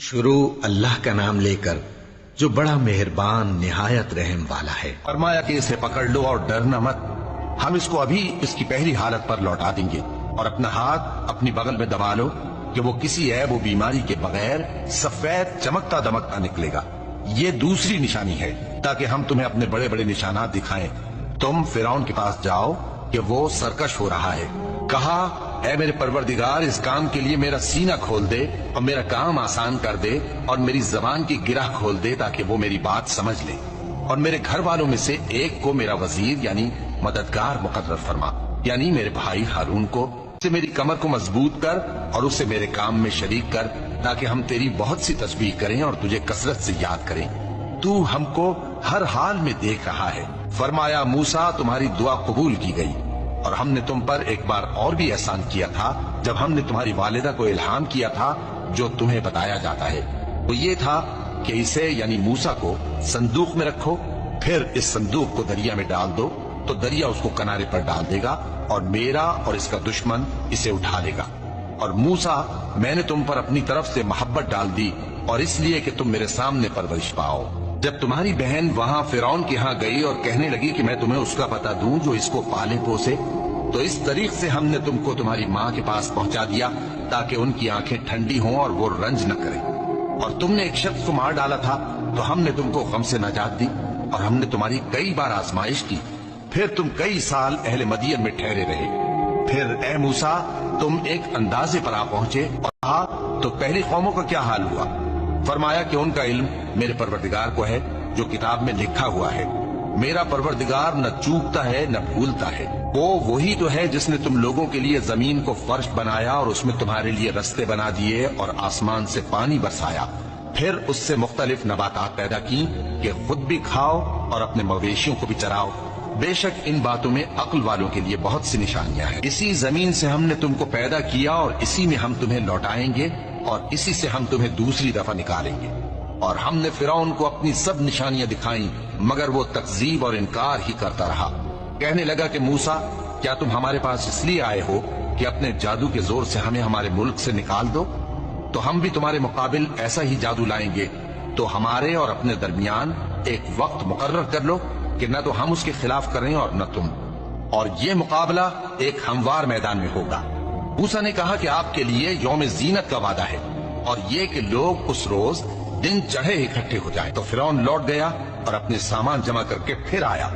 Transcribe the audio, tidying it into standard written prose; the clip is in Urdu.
شروع اللہ کا نام لے کر جو بڑا مہربان نہایت رحم والا ہے۔ فرمایا کہ اسے پکڑ لو اور ڈرنا مت، ہم اس کو ابھی اس کی پہلی حالت پر لوٹا دیں گے، اور اپنا ہاتھ اپنی بغل میں دبا لو کہ وہ کسی عیب و بیماری کے بغیر سفید چمکتا دمکتا نکلے گا۔ یہ دوسری نشانی ہے تاکہ ہم تمہیں اپنے بڑے بڑے نشانات دکھائیں۔ تم فرعون کے پاس جاؤ کہ وہ سرکش ہو رہا ہے، کہا اے میرے پروردگار اس کام کے لیے میرا سینہ کھول دے اور میرا کام آسان کر دے اور میری زبان کی گرہ کھول دے تاکہ وہ میری بات سمجھ لے، اور میرے گھر والوں میں سے ایک کو میرا وزیر یعنی مددگار مقرر فرما، یعنی میرے بھائی ہارون کو، سے میری کمر کو مضبوط کر اور اسے میرے کام میں شریک کر تاکہ ہم تیری بہت سی تسبیح کریں اور تجھے کثرت سے یاد کریں، تو ہم کو ہر حال میں دیکھ رہا ہے۔ فرمایا موسیٰ تمہاری دعا قبول کی گئی، اور ہم نے تم پر ایک بار اور بھی احسان کیا تھا جب ہم نے تمہاری والدہ کو الہام کیا تھا جو تمہیں بتایا جاتا ہے، وہ یہ تھا کہ اسے یعنی موسیٰ کو صندوق میں رکھو، پھر اس صندوق کو دریا میں ڈال دو تو دریا اس کو کنارے پر ڈال دے گا اور میرا اور اس کا دشمن اسے اٹھا لے گا۔ اور موسیٰ میں نے تم پر اپنی طرف سے محبت ڈال دی اور اس لیے کہ تم میرے سامنے پرورش پاؤ۔ جب تمہاری بہن وہاں فرعون کے ہاں گئی اور کہنے لگی کہ میں تمہیں اس کا پتہ دوں جو اس کو پالے پوسے، تو اس طریق سے ہم نے تم کو تمہاری ماں کے پاس پہنچا دیا تاکہ ان کی آنکھیں ٹھنڈی ہوں اور وہ رنج نہ کریں۔ اور تم نے ایک شخص کو مار ڈالا تھا تو ہم نے تم کو غم سے نجات دی، اور ہم نے تمہاری کئی بار آزمائش کی، پھر تم کئی سال اہل مدین میں ٹھہرے رہے۔ پھر اے موسیٰ تم ایک اندازے پر آ پہنچے، اور کہا تو پہلی قوموں کا کیا حال ہوا؟ فرمایا کہ ان کا علم میرے پروردگار کو ہے جو کتاب میں لکھا ہوا ہے۔ میرا پروردگار نہ چوکتا ہے نہ بھولتا ہے، وہ وہی تو ہے جس نے تم لوگوں کے لیے زمین کو فرش بنایا اور اس میں تمہارے لیے رستے بنا دیے اور آسمان سے پانی برسایا، پھر اس سے مختلف نباتات پیدا کی کہ خود بھی کھاؤ اور اپنے مویشیوں کو بھی چراؤ۔ بے شک ان باتوں میں عقل والوں کے لیے بہت سی نشانیاں ہیں۔ اسی زمین سے ہم نے تم کو پیدا کیا اور اسی میں ہم تمہیں لوٹائیں گے اور اسی سے ہم تمہیں دوسری دفعہ نکالیں گے۔ اور ہم نے فرعون کو اپنی سب نشانیاں دکھائیں مگر وہ تکذیب اور انکار ہی کرتا رہا۔ کہنے لگا کہ موسیٰ کیا تم ہمارے پاس اس لیے آئے ہو کہ اپنے جادو کے زور سے ہمیں ہمارے ملک سے نکال دو؟ تو ہم بھی تمہارے مقابل ایسا ہی جادو لائیں گے، تو ہمارے اور اپنے درمیان ایک وقت مقرر کر لو کہ نہ تو ہم اس کے خلاف کریں اور نہ تم، اور یہ مقابلہ ایک ہموار میدان میں ہوگا۔ موسیٰ نے کہا کہ آپ کے لیے یوم زینت کا وعدہ ہے، اور یہ کہ لوگ اس روز دن چڑھے اکٹھے ہو جائیں۔ تو فرعون لوٹ گیا اور اپنے سامان جمع کر کے پھر آیا۔